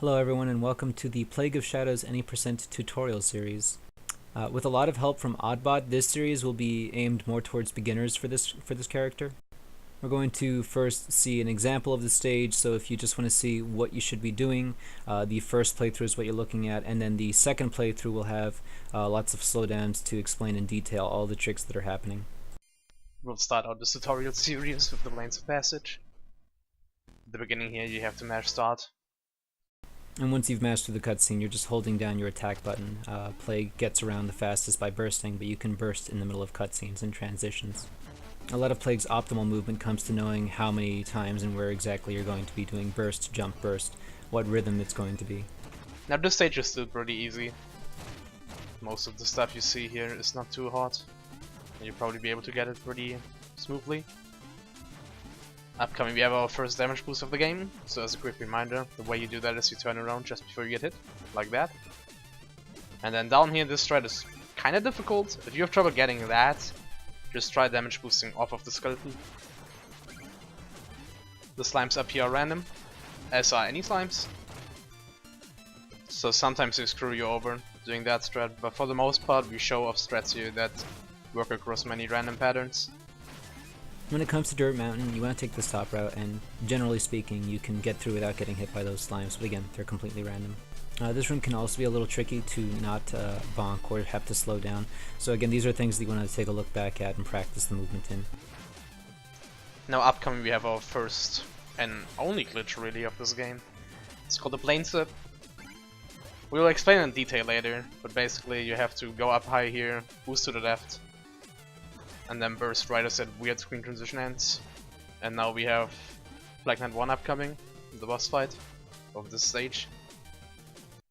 Hello everyone and welcome to the Plague of Shadows Any Percent tutorial series. With a lot of help from OddBod, this series will be aimed more towards beginners for this character. We're going to first see an example of the stage, so if you just want to see what you should be doing, the first playthrough is what you're looking at, and then the second playthrough will have lots of slowdowns to explain in detail all the tricks that are happening. We'll start out this tutorial series with the lanes of passage. At the beginning here you have to mash start. And once you've mastered the cutscene, you're just holding down your attack button. Plague gets around the fastest by bursting, but you can burst in the middle of cutscenes and transitions. A lot of Plague's optimal movement comes to knowing how many times and where exactly you're going to be doing burst, jump, burst, what rhythm it's going to be. Now this stage is still pretty easy. Most of the stuff you see here is not too hard. You'll probably be able to get it pretty smoothly. Upcoming we have our first damage boost of the game, so as a quick reminder, the way you do that is you turn around just before you get hit, like that. And then down here this strat is kinda difficult. If you have trouble getting that, just try damage boosting off of the skeleton. The slimes up here are random, as are any slimes. So sometimes they screw you over doing that strat, but for the most part we show off strats here that work across many random patterns. When it comes to Dirt Mountain, you want to take this top route, and generally speaking, you can get through without getting hit by those slimes, but again, they're completely random. This room can also be a little tricky to not bonk or have to slow down, so again, these are things that you want to take a look back at and practice the movement in. Now upcoming we have our first and only glitch really of this game. It's called the plane slip. We will explain it in detail later, but basically you have to go up high here, boost to the left, and then burst right as that weird screen transition ends. And now we have Black Knight 1 upcoming, the boss fight of this stage.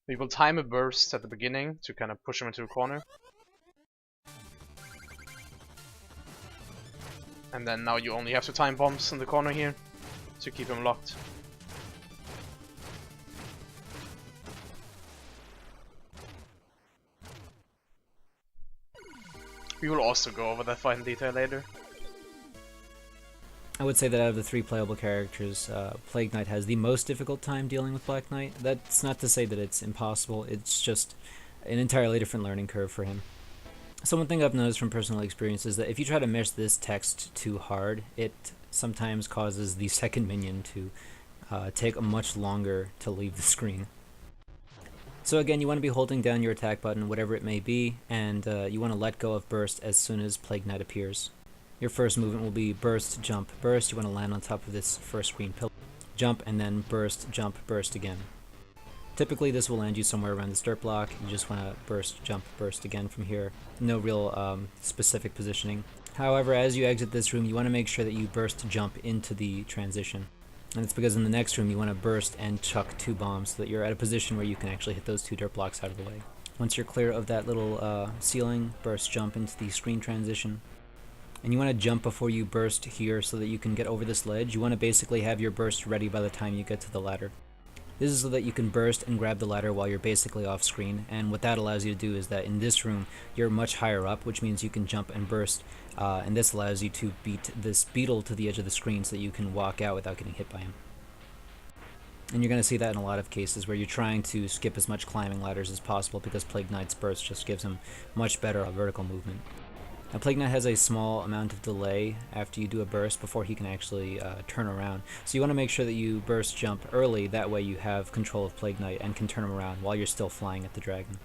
We will time a burst at the beginning to kind of push him into a corner. And then now you only have to time bombs in the corner here to keep him locked. We will also go over that fight in detail later. I would say that out of the three playable characters, Plague Knight has the most difficult time dealing with Black Knight. That's not to say that it's impossible, it's just an entirely different learning curve for him. So one thing I've noticed from personal experience is that if you try to mesh this text too hard, it sometimes causes the second minion to take much longer to leave the screen. So again, you want to be holding down your attack button, whatever it may be, and you want to let go of burst as soon as Plague Knight appears. Your first movement will be burst, jump, burst. You want to land on top of this first green pillar. Jump, and then burst, jump, burst again. Typically this will land you somewhere around this dirt block. You just want to burst, jump, burst again from here. No real specific positioning. However, as you exit this room, you want to make sure that you burst, jump into the transition. And it's because in the next room you want to burst and chuck two bombs so that you're at a position where you can actually hit those two dirt blocks out of the way. Once you're clear of that little ceiling, burst, jump into the screen transition. And you want to jump before you burst here so that you can get over this ledge. You want to basically have your burst ready by the time you get to the ladder. This is so that you can burst and grab the ladder while you're basically off screen, and what that allows you to do is that in this room you're much higher up, which means you can jump and burst, and this allows you to beat this beetle to the edge of the screen so that you can walk out without getting hit by him. And you're going to see that in a lot of cases where you're trying to skip as much climbing ladders as possible because Plague Knight's burst just gives him much better vertical movement. Now, Plague Knight has a small amount of delay after you do a burst before he can actually turn around. So you want to make sure that you burst jump early, that way you have control of Plague Knight and can turn him around while you're still flying at the dragon.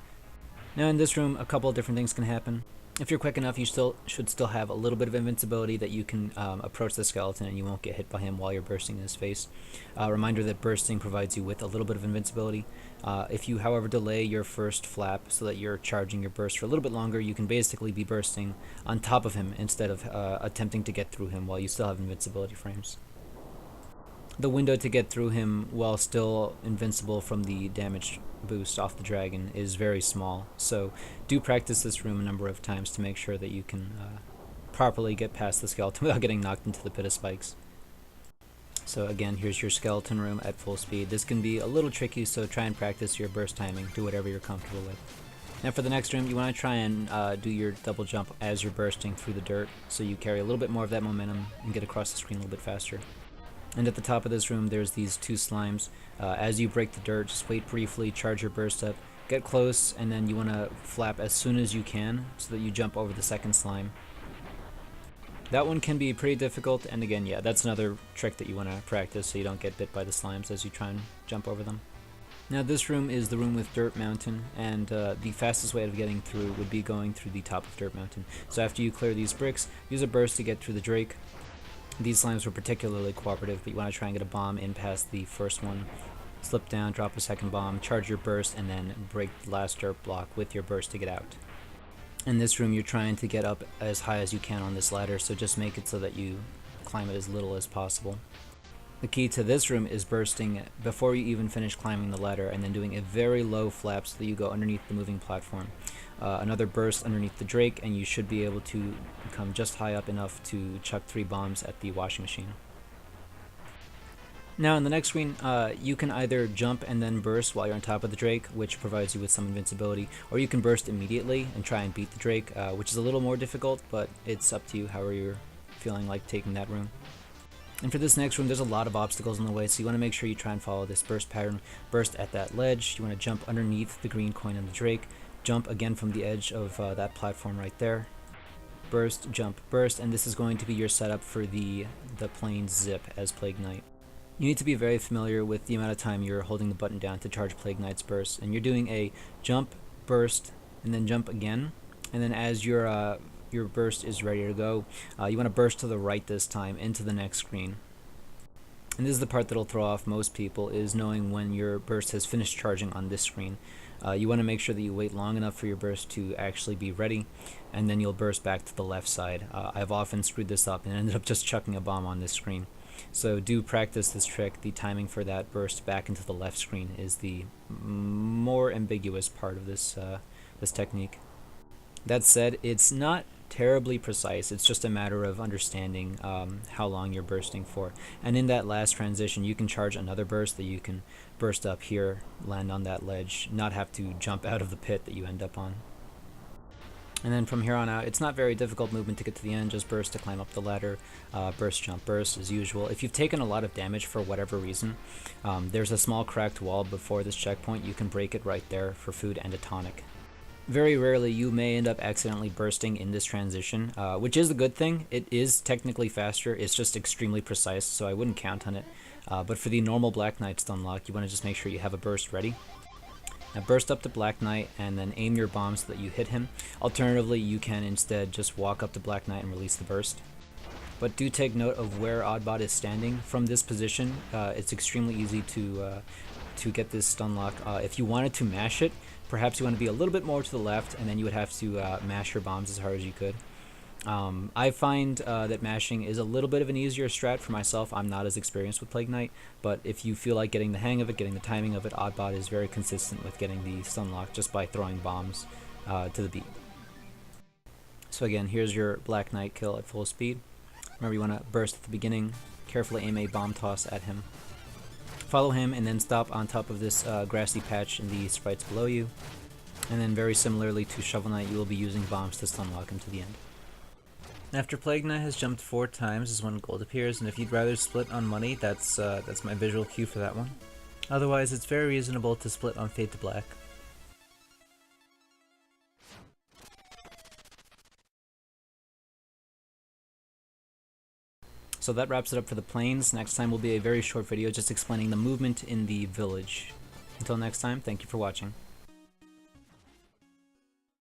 Now in this room, a couple of different things can happen. If you're quick enough, you should still have a little bit of invincibility that you can approach the skeleton and you won't get hit by him while you're bursting in his face. Reminder that bursting provides you with a little bit of invincibility. If you, however, delay your first flap so that you're charging your burst for a little bit longer, you can basically be bursting on top of him instead of attempting to get through him while you still have invincibility frames. The window to get through him while still invincible from the damage boost off the dragon is very small, so do practice this room a number of times to make sure that you can properly get past the skeleton without getting knocked into the pit of spikes. So again, here's your skeleton room at full speed. This can be a little tricky, so try and practice your burst timing. Do whatever you're comfortable with. Now for the next room, you want to try and do your double jump as you're bursting through the dirt, so you carry a little bit more of that momentum and get across the screen a little bit faster. And at the top of this room, there's these two slimes. As you break the dirt, just wait briefly, charge your burst up, get close, and then you want to flap as soon as you can so that you jump over the second slime. That one can be pretty difficult, and again, yeah, that's another trick that you want to practice so you don't get bit by the slimes as you try and jump over them. Now this room is the room with Dirt Mountain, and the fastest way of getting through would be going through the top of Dirt Mountain. So after you clear these bricks, use a burst to get through the Drake. These slimes were particularly cooperative, but you want to try and get a bomb in past the first one. Slip down, drop a second bomb, charge your burst, and then break the last dirt block with your burst to get out. In this room, you're trying to get up as high as you can on this ladder, so just make it so that you climb it as little as possible. The key to this room is bursting before you even finish climbing the ladder, and then doing a very low flap so that you go underneath the moving platform. Another burst underneath the Drake, and you should be able to come just high up enough to chuck 3 bombs at the washing machine. Now in the next screen, you can either jump and then burst while you're on top of the Drake, which provides you with some invincibility, or you can burst immediately and try and beat the Drake, which is a little more difficult, but it's up to you however you're feeling like taking that room. And for this next room, there's a lot of obstacles in the way, so you want to make sure you try and follow this burst pattern. Burst at that ledge, you want to jump underneath the green coin on the Drake, jump again from the edge of that platform right there, burst, jump, burst, and this is going to be your setup for the Plains Zip as Plague Knight. You need to be very familiar with the amount of time you're holding the button down to charge Plague Knight's burst, and you're doing a jump, burst, and then jump again, and then as your burst is ready to go, you want to burst to the right this time into the next screen. And this is the part that'll throw off most people, is knowing when your burst has finished charging on this screen. You want to make sure that you wait long enough for your burst to actually be ready, and then you'll burst back to the left side. I've often screwed this up and ended up just chucking a bomb on this screen. So do practice this trick. The timing for that burst back into the left screen is the more ambiguous part of this technique. That said, it's not terribly precise. It's just a matter of understanding how long you're bursting for. And in that last transition, you can charge another burst that you can burst up here, land on that ledge, not have to jump out of the pit that you end up on. And then from here on out, it's not very difficult movement to get to the end, just burst to climb up the ladder, burst, jump, burst as usual. If you've taken a lot of damage for whatever reason, there's a small cracked wall before this checkpoint. You can break it right there for food and a tonic. Very rarely you may end up accidentally bursting in this transition, which is a good thing. It is technically faster, it's just extremely precise, so I wouldn't count on it. But for the normal Black Knight stun lock, you want to just make sure you have a burst ready. Now burst up to Black Knight and then aim your bomb so that you hit him. Alternatively, you can instead just walk up to Black Knight and release the burst. But do take note of where OddBod is standing. From this position, it's extremely easy to get this stun lock. If you wanted to mash it, perhaps you want to be a little bit more to the left, and then you would have to mash your bombs as hard as you could. I find that mashing is a little bit of an easier strat for myself. I'm not as experienced with Plague Knight, but if you feel like getting the hang of it, getting the timing of it, OddBod is very consistent with getting the stun lock just by throwing bombs to the beat. So again, here's your Black Knight kill at full speed. Remember, you want to burst at the beginning, carefully aim a bomb toss at him. Follow him and then stop on top of this grassy patch in the sprites below you. And then very similarly to Shovel Knight, you will be using bombs to stun lock him to the end. After Plague Knight has jumped 4 times is when gold appears, and if you'd rather split on money, that's my visual cue for that one. Otherwise, it's very reasonable to split on Fade to Black. So that wraps it up for the plains. Next time will be a very short video just explaining the movement in the village. Until next time, thank you for watching.